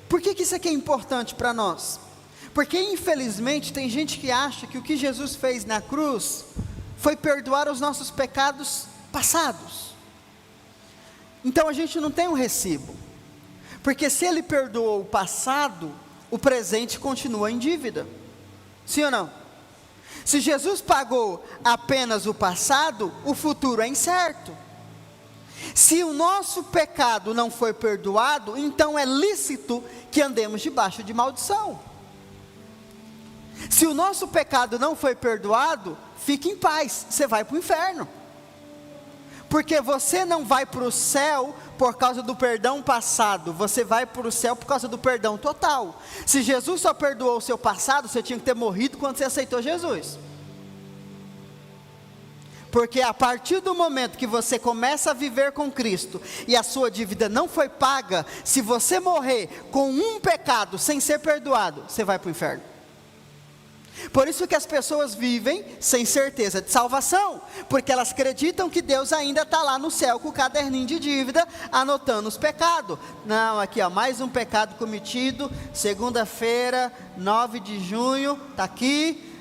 Por que isso aqui é importante para nós? Porque infelizmente tem gente que acha que o que Jesus fez na cruz foi perdoar os nossos pecados passados. Então a gente não tem um recibo, porque se ele perdoou o passado, o presente continua em dívida, sim ou não? Se Jesus pagou apenas o passado, o futuro é incerto. Se o nosso pecado não foi perdoado, então é lícito que andemos debaixo de maldição. Se o nosso pecado não foi perdoado, fique em paz, você vai para o inferno. Porque você não vai para o céu por causa do perdão passado, você vai para o céu por causa do perdão total. Se Jesus só perdoou o seu passado, você tinha que ter morrido quando você aceitou Jesus. Porque a partir do momento que você começa a viver com Cristo, e a sua dívida não foi paga, se você morrer com um pecado sem ser perdoado, você vai para o inferno. Por isso que as pessoas vivem sem certeza de salvação, porque elas acreditam que Deus ainda está lá no céu com o caderninho de dívida, anotando os pecados. Não, aqui ó, mais um pecado cometido, segunda-feira, 9 de junho, está aqui,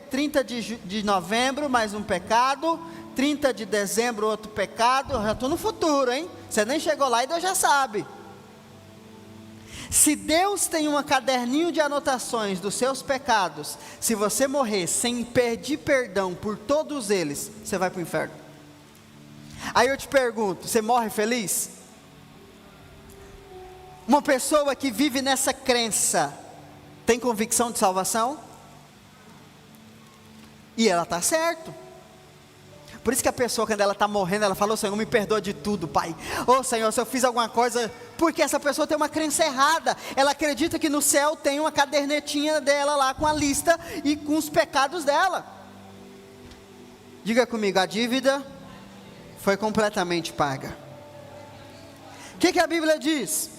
30 de novembro, mais um pecado, 30 de dezembro, outro pecado, eu já estou no futuro, hein? Você nem chegou lá e Deus já sabe. Se Deus tem um caderninho de anotações dos seus pecados, se você morrer sem pedir perdão por todos eles, você vai para o inferno. Aí eu te pergunto, você morre feliz? Uma pessoa que vive nessa crença, tem convicção de salvação? E ela está certo. Por isso que a pessoa, quando ela está morrendo, ela fala: ô Senhor, me perdoa de tudo, Pai. Ô Senhor, se eu fiz alguma coisa... Porque essa pessoa tem uma crença errada. Ela acredita que no céu tem uma cadernetinha dela lá com a lista e com os pecados dela. Diga comigo, a dívida foi completamente paga. O que a Bíblia diz?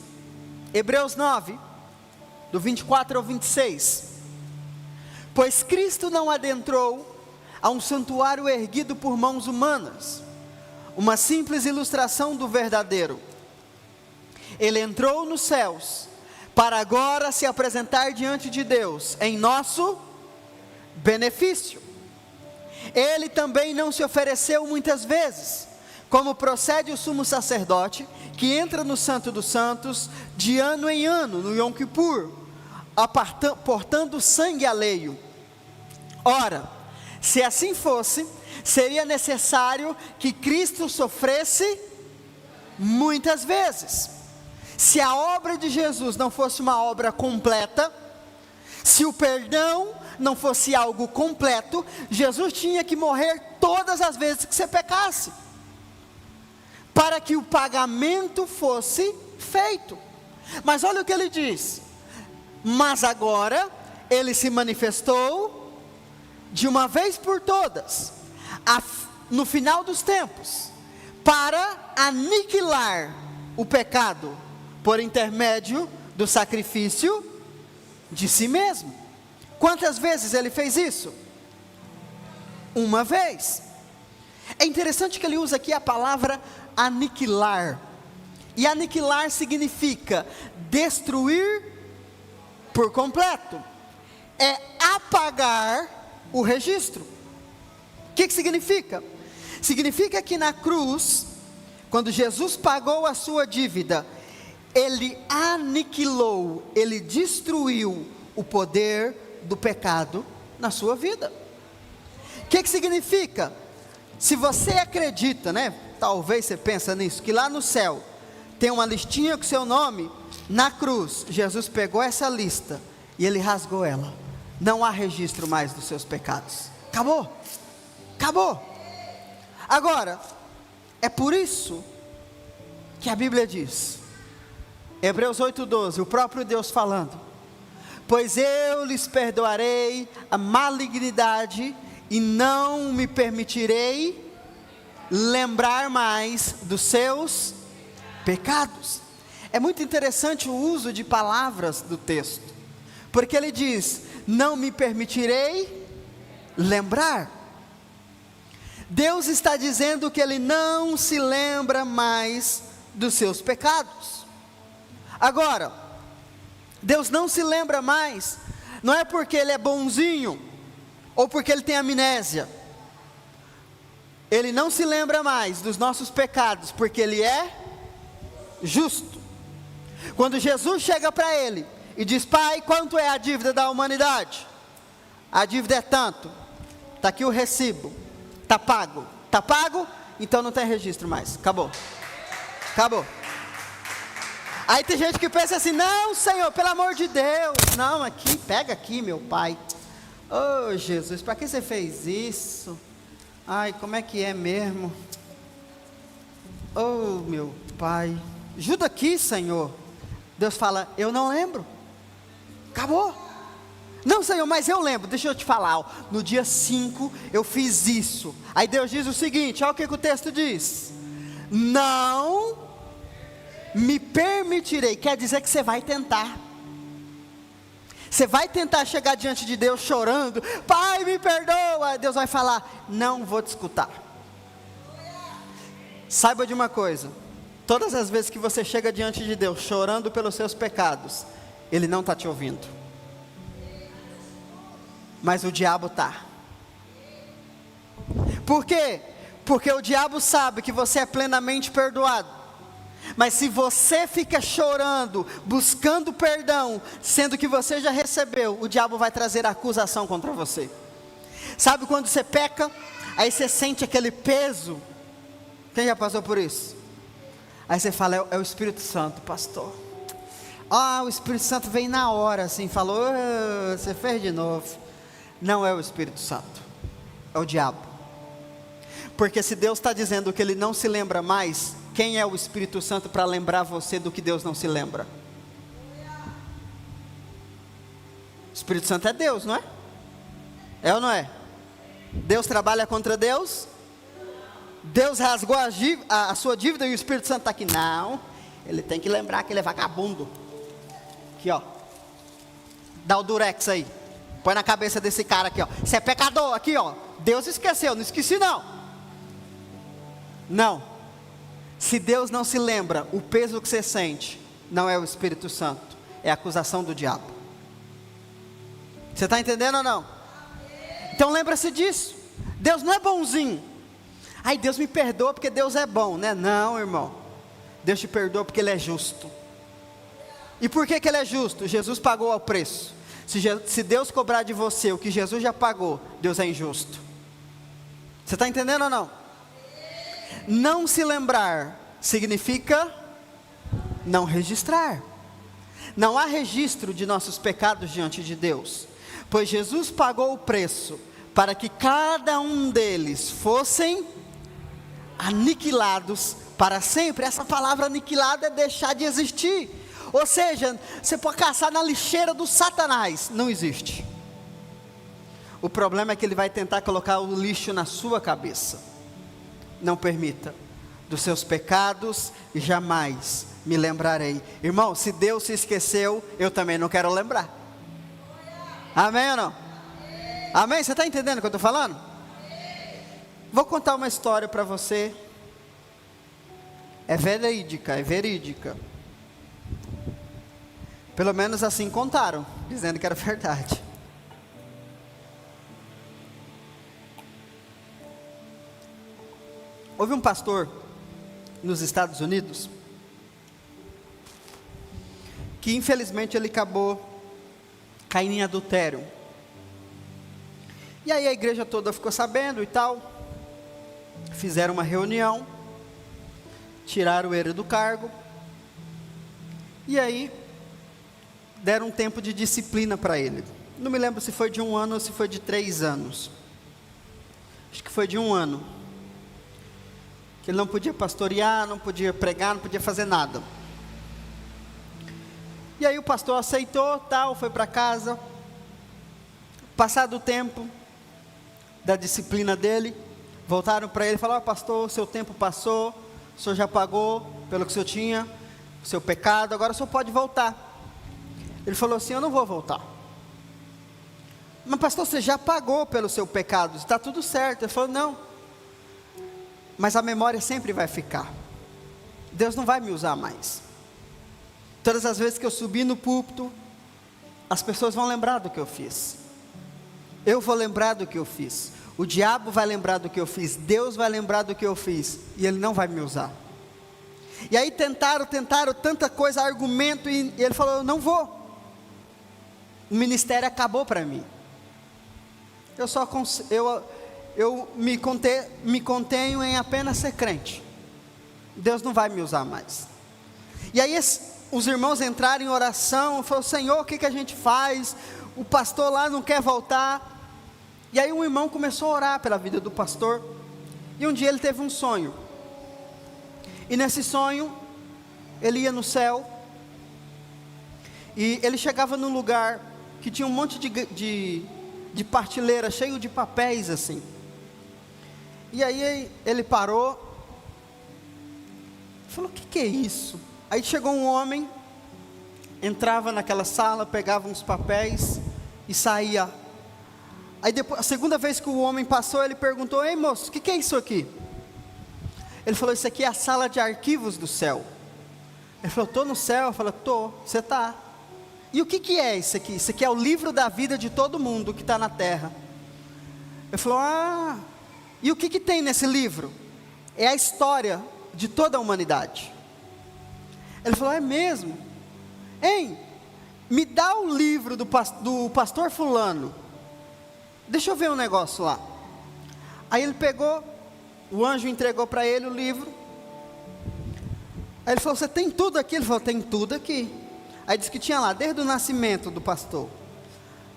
Hebreus 9, do 24 ao 26. Pois Cristo não adentrou a um santuário erguido por mãos humanas, uma simples ilustração do verdadeiro. Ele entrou nos céus, para agora se apresentar diante de Deus, em nosso benefício. Ele também não se ofereceu muitas vezes, como procede o sumo sacerdote, que entra no Santo dos Santos, de ano em ano, no Yom Kippur, portando sangue alheio. Ora, se assim fosse, seria necessário que Cristo sofresse muitas vezes. Se a obra de Jesus não fosse uma obra completa, se o perdão não fosse algo completo, Jesus tinha que morrer todas as vezes que você pecasse, para que o pagamento fosse feito. Mas olha o que ele diz: mas agora ele se manifestou de uma vez por todas, no final dos tempos, para aniquilar o pecado, por intermédio do sacrifício de si mesmo. Quantas vezes ele fez isso? Uma vez. É interessante que ele usa aqui a palavra aniquilar, e aniquilar significa destruir por completo, é apagar o registro. O que significa? Significa que na cruz, quando Jesus pagou a sua dívida, ele aniquilou, ele destruiu o poder do pecado na sua vida. O que significa? Se você acredita, talvez você pensa nisso, que lá no céu tem uma listinha com seu nome, na cruz, Jesus pegou essa lista e ele rasgou ela. Não há registro mais dos seus pecados. Acabou. Agora, é por isso que a Bíblia diz, Hebreus 8:12, o próprio Deus falando: pois eu lhes perdoarei a malignidade e não me permitirei lembrar mais dos seus pecados. É muito interessante o uso de palavras do texto, porque ele diz: não me permitirei lembrar. Deus está dizendo que ele não se lembra mais dos seus pecados. Agora, Deus não se lembra mais, não é porque Ele é bonzinho, ou porque Ele tem amnésia. Ele não se lembra mais dos nossos pecados, porque Ele é justo. Quando Jesus chega para Ele e diz: Pai, quanto é a dívida da humanidade? A dívida é tanto, está aqui o recibo, está pago, então não tem registro mais, acabou. Aí tem gente que pensa assim: não, Senhor, pelo amor de Deus, não, aqui, pega aqui, meu Pai. Oh, Jesus, para que você fez isso? Ai, como é que é mesmo? Oh, meu Pai, ajuda aqui, Senhor. Deus fala: eu não lembro, acabou. Não, Senhor, mas eu lembro, deixa eu te falar, ó, no dia 5 eu fiz isso. Aí Deus diz o seguinte, olha o que o texto diz: não me permitirei, quer dizer que você vai tentar. Você vai tentar chegar diante de Deus chorando: Pai, me perdoa. Deus vai falar: não vou te escutar. Saiba de uma coisa: todas as vezes que você chega diante de Deus chorando pelos seus pecados, Ele não está te ouvindo. Mas o diabo está. Por quê? Porque o diabo sabe que você é plenamente perdoado. Mas se você fica chorando, buscando perdão, sendo que você já recebeu, o diabo vai trazer acusação contra você. Sabe quando você peca, aí você sente aquele peso? Quem já passou por isso? Aí você fala: é o Espírito Santo, pastor. O Espírito Santo vem na hora assim, falou: você fez de novo. Não é o Espírito Santo, é o diabo. Porque se Deus está dizendo que Ele não se lembra mais, quem é o Espírito Santo para lembrar você do que Deus não se lembra? O Espírito Santo é Deus, não é? É ou não é? Deus trabalha contra Deus? Deus rasgou a sua dívida e o Espírito Santo está aqui? Não, Ele tem que lembrar que Ele é vagabundo. Aqui, ó, dá o durex aí, põe na cabeça desse cara aqui, ó. Você é pecador, aqui, ó. Deus esqueceu, não esqueci não. Não. Se Deus não se lembra, o peso que você sente não é o Espírito Santo, é a acusação do diabo. Você está entendendo ou não? Então lembra-se disso. Deus não é bonzinho. Ai, Deus me perdoa porque Deus é bom, né? Não, irmão. Deus te perdoa porque Ele é justo. E por que Ele é justo? Jesus pagou o preço. Se Deus cobrar de você o que Jesus já pagou, Deus é injusto. Você está entendendo ou não? Não se lembrar significa não registrar. Não há registro de nossos pecados diante de Deus, pois Jesus pagou o preço para que cada um deles fossem aniquilados para sempre. Essa palavra aniquilado é deixar de existir. Ou seja, você pode caçar na lixeira do Satanás, não existe. O problema é que ele vai tentar colocar o lixo na sua cabeça. Não permita. Dos seus pecados jamais me lembrarei. Irmão, se Deus se esqueceu, eu também não quero lembrar. Amém ou não? Amém? Você está entendendo o que eu estou falando? Vou contar uma história para você. É verídica. Pelo menos assim contaram, dizendo que era verdade. Houve um pastor nos Estados Unidos que infelizmente ele acabou caindo em adultério. E aí a igreja toda ficou sabendo e tal. Fizeram uma reunião, tiraram ele do cargo. E aí deram um tempo de disciplina para ele. Não me lembro se foi de 1 ano ou se foi de 3 anos. Acho que foi de 1 ano. Que ele não podia pastorear, não podia pregar, não podia fazer nada. E aí o pastor aceitou, tal, foi para casa. Passado o tempo da disciplina dele, voltaram para ele e falaram: pastor, seu tempo passou, o senhor já pagou pelo que o senhor tinha, o seu pecado, agora o senhor pode voltar. Ele falou assim: eu não vou voltar. Mas pastor, você já pagou pelo seu pecado, está tudo certo. Ele falou: não, mas a memória sempre vai ficar. Deus não vai me usar mais. Todas as vezes que eu subir no púlpito, as pessoas vão lembrar do que eu fiz. Eu vou lembrar do que eu fiz. O diabo vai lembrar do que eu fiz. Deus vai lembrar do que eu fiz. E ele não vai me usar. E aí tentaram tanta coisa, argumento. E ele falou, eu não vou. O ministério acabou para mim. Eu me contenho em apenas ser crente. Deus não vai me usar mais. E aí os irmãos entraram em oração, falaram, Senhor, o que a gente faz? O pastor lá não quer voltar. E aí um irmão começou a orar pela vida do pastor. E um dia ele teve um sonho. E nesse sonho, ele ia no céu. E ele chegava num lugar que tinha um monte de partilheira, cheio de papéis assim. E aí ele parou. Falou, o que é isso? Aí chegou um homem, entrava naquela sala, pegava uns papéis e saía. Aí depois, a segunda vez que o homem passou, ele perguntou, ei moço, o que é isso aqui? Ele falou, isso aqui é a sala de arquivos do céu. Ele falou, estou no céu. Eu falei, estou, você está. E o que é isso aqui? Isso aqui é o livro da vida de todo mundo que está na terra. Ele falou, e o que tem nesse livro? É a história de toda a humanidade. Ele falou, é mesmo? Hein, me dá o livro do pastor fulano. Deixa eu ver um negócio lá. Aí ele pegou, o anjo entregou para ele o livro. Aí ele falou, você tem tudo aqui? Ele falou, tem tudo aqui. Aí disse que tinha lá, desde o nascimento do pastor.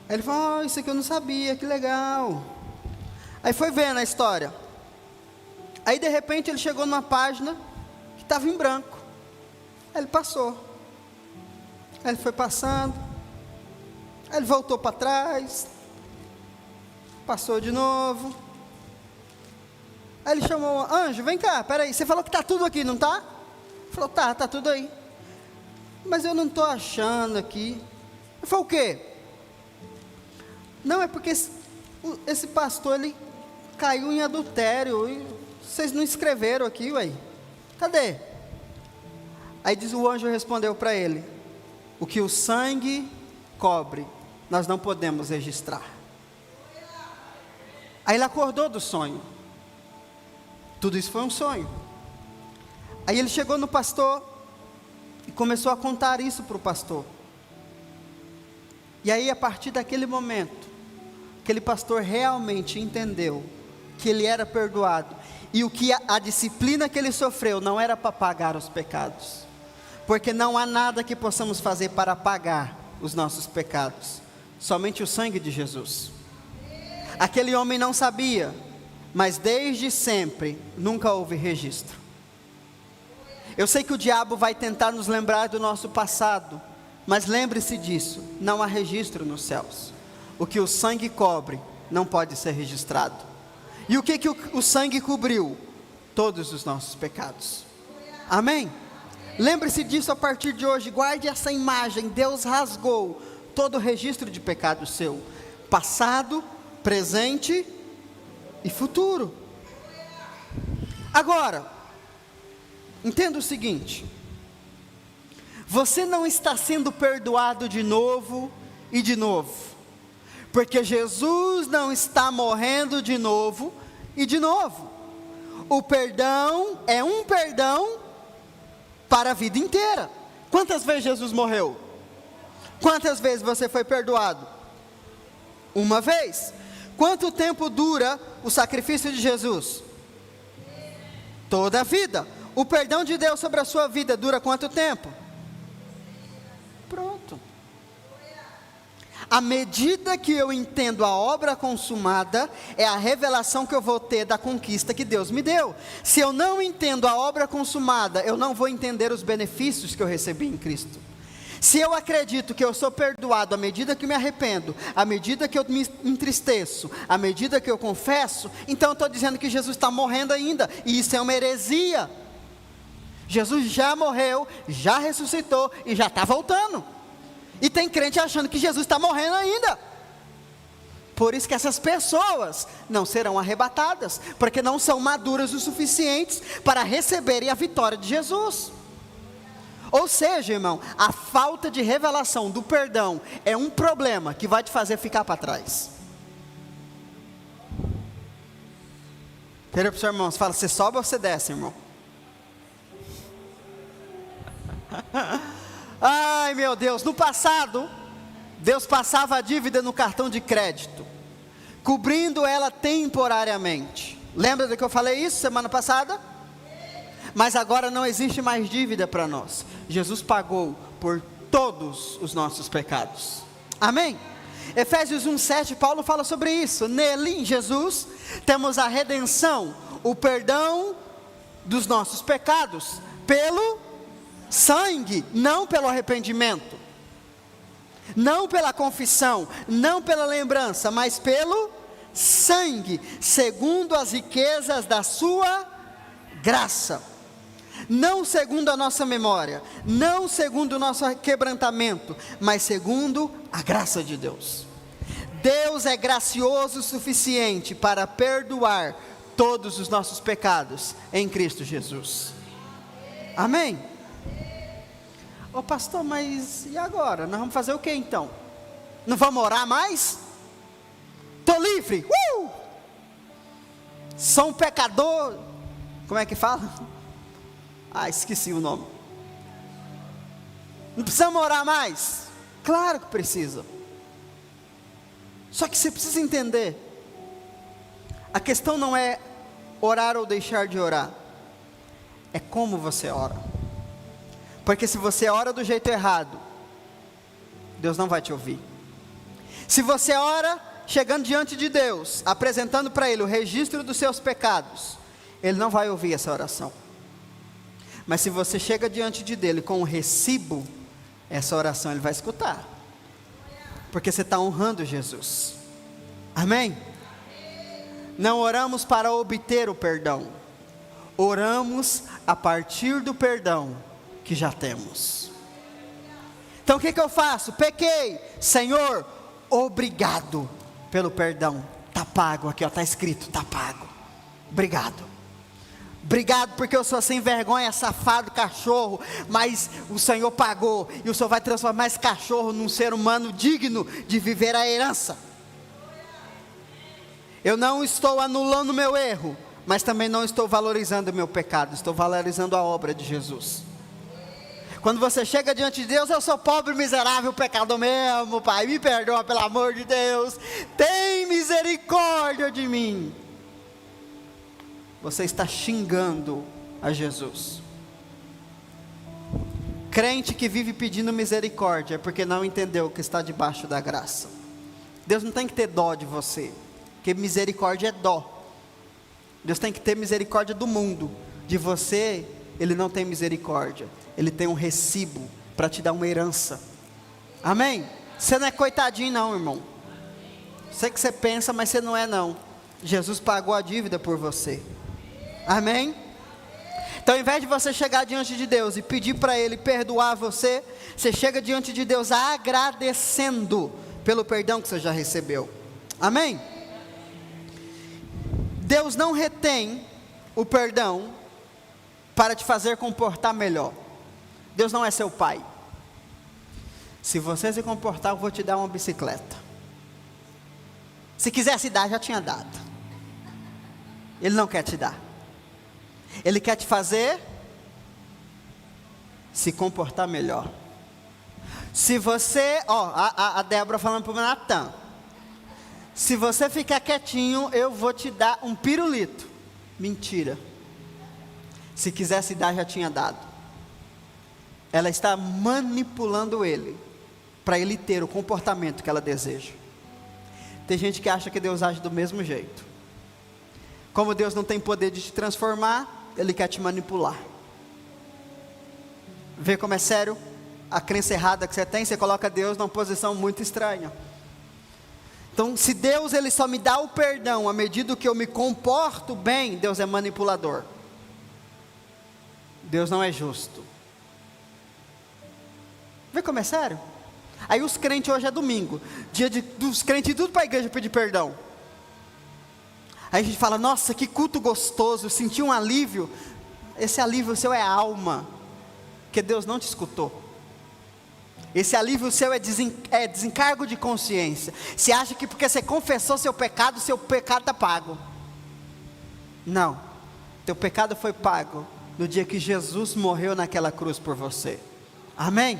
Aí ele falou, isso aqui eu não sabia, que legal. Aí foi vendo a história. Aí de repente ele chegou numa página que estava em branco. Aí ele passou. Aí ele foi passando. Aí ele voltou para trás. Passou de novo. Aí ele chamou, anjo, vem cá, peraí, você falou que está tudo aqui, não está? Ele falou, tá tudo aí. Mas eu não estou achando aqui. Ele falou, o quê? Não, é porque esse pastor, ele caiu em adultério, e vocês não escreveram aqui, ué. Cadê? Aí diz, o anjo respondeu para ele, o que o sangue cobre, nós não podemos registrar. Aí ele acordou do sonho. Tudo isso foi um sonho. Aí ele chegou no pastor e começou a contar isso para o pastor. E aí a partir daquele momento, aquele pastor realmente entendeu que ele era perdoado. E o que a disciplina que ele sofreu não era para pagar os pecados. Porque não há nada que possamos fazer para pagar os nossos pecados. Somente o sangue de Jesus. Aquele homem não sabia, mas desde sempre nunca houve registro. Eu sei que o diabo vai tentar nos lembrar do nosso passado, mas lembre-se disso, não há registro nos céus. O que o sangue cobre não pode ser registrado. E o que o sangue cobriu? Todos os nossos pecados. Amém? Lembre-se disso a partir de hoje, guarde essa imagem. Deus rasgou todo o registro de pecado seu, passado, presente e futuro. Agora, entenda o seguinte: você não está sendo perdoado de novo e de novo, porque Jesus não está morrendo de novo e de novo. O perdão é um perdão para a vida inteira. Quantas vezes Jesus morreu? Quantas vezes você foi perdoado? Uma vez. Quanto tempo dura o sacrifício de Jesus? Toda a vida. O perdão de Deus sobre a sua vida dura quanto tempo? Pronto. À medida que eu entendo a obra consumada, é a revelação que eu vou ter da conquista que Deus me deu. Se eu não entendo a obra consumada, eu não vou entender os benefícios que eu recebi em Cristo. Se eu acredito que eu sou perdoado à medida que me arrependo, à medida que eu me entristeço, à medida que eu confesso, então eu estou dizendo que Jesus está morrendo ainda, e isso é uma heresia. Jesus já morreu, já ressuscitou e já está voltando. E tem crente achando que Jesus está morrendo ainda. Por isso que essas pessoas não serão arrebatadas, porque não são maduras o suficientes para receberem a vitória de Jesus. Ou seja, irmão, a falta de revelação do perdão é um problema que vai te fazer ficar para trás. Vira para o seu irmão, você fala, você sobe ou você desce, irmão? Ai meu Deus, no passado, Deus passava a dívida no cartão de crédito, cobrindo ela temporariamente. Lembra do que eu falei isso semana passada? Mas agora não existe mais dívida para nós. Jesus pagou por todos os nossos pecados. Amém? Efésios 1:7, Paulo fala sobre isso. Nele, em Jesus, temos a redenção, o perdão dos nossos pecados, pelo sangue, não pelo arrependimento, não pela confissão, não pela lembrança, mas pelo sangue, segundo as riquezas da sua graça. Não segundo a nossa memória, não segundo o nosso quebrantamento, mas segundo a graça de Deus. Deus é gracioso o suficiente para perdoar todos os nossos pecados em Cristo Jesus. Amém? Ô pastor, mas e agora? Nós vamos fazer o que então? Não vamos orar mais? Estou livre! Sou um pecador. Como é que fala? Esqueci o nome. Não precisamos orar mais? Claro que precisa. Só que você precisa entender, a questão não é orar ou deixar de orar, é como você ora. Porque se você ora do jeito errado, Deus não vai te ouvir. Se você ora chegando diante de Deus, apresentando para Ele o registro dos seus pecados, Ele não vai ouvir essa oração. Mas se você chega diante dele com um recibo, essa oração Ele vai escutar. Porque você está honrando Jesus. Amém? Não oramos para obter o perdão. Oramos a partir do perdão que já temos. Então o que eu faço? Pequei. Senhor, obrigado pelo perdão. Está pago aqui, está escrito, está pago. Obrigado. Obrigado porque eu sou sem vergonha, safado, cachorro, mas o Senhor pagou, e o Senhor vai transformar esse cachorro num ser humano digno de viver a herança. Eu não estou anulando o meu erro, mas também não estou valorizando o meu pecado, estou valorizando a obra de Jesus. Quando você chega diante de Deus, eu sou pobre, miserável, pecador mesmo, Pai, me perdoa pelo amor de Deus, tem misericórdia de mim. Você está xingando a Jesus. Crente que vive pedindo misericórdia é porque não entendeu que está debaixo da graça. Deus não tem que ter dó de você, porque misericórdia é dó. Deus tem que ter misericórdia do mundo. De você, Ele não tem misericórdia. Ele tem um recibo para te dar uma herança. Amém? Você não é coitadinho não, irmão. Sei que você pensa, mas você não é não. Jesus pagou a dívida por você. Amém? Então, ao invés de você chegar diante de Deus e pedir para Ele perdoar você, você chega diante de Deus agradecendo pelo perdão que você já recebeu. Amém? Deus não retém o perdão para te fazer comportar melhor. Deus não é seu pai. Se você se comportar, eu vou te dar uma bicicleta. Se quisesse dar, já tinha dado. Ele não quer te dar. Ele quer te fazer se comportar melhor. Se você, a Débora falando para o Natan, se você ficar quietinho, eu vou te dar um pirulito. Mentira. Se quisesse dar, já tinha dado. Ela está manipulando ele, para ele ter o comportamento que ela deseja. Tem gente que acha que Deus age do mesmo jeito. Como Deus não tem poder de te transformar, Ele quer te manipular. Vê como é sério a crença errada que você tem? Você coloca Deus numa posição muito estranha. Então, se Deus Ele só me dá o perdão à medida que eu me comporto bem, Deus é manipulador. Deus não é justo. Vê como é sério? Aí os crentes, hoje é domingo, dia dos crentes tudo para a igreja pedir perdão. Aí a gente fala, nossa, que culto gostoso, senti um alívio. Esse alívio seu é alma. porque Deus não te escutou. Esse alívio seu é desencargo de consciência. Você acha que porque você confessou seu pecado está pago. Não, teu pecado foi pago no dia que Jesus morreu naquela cruz por você. Amém?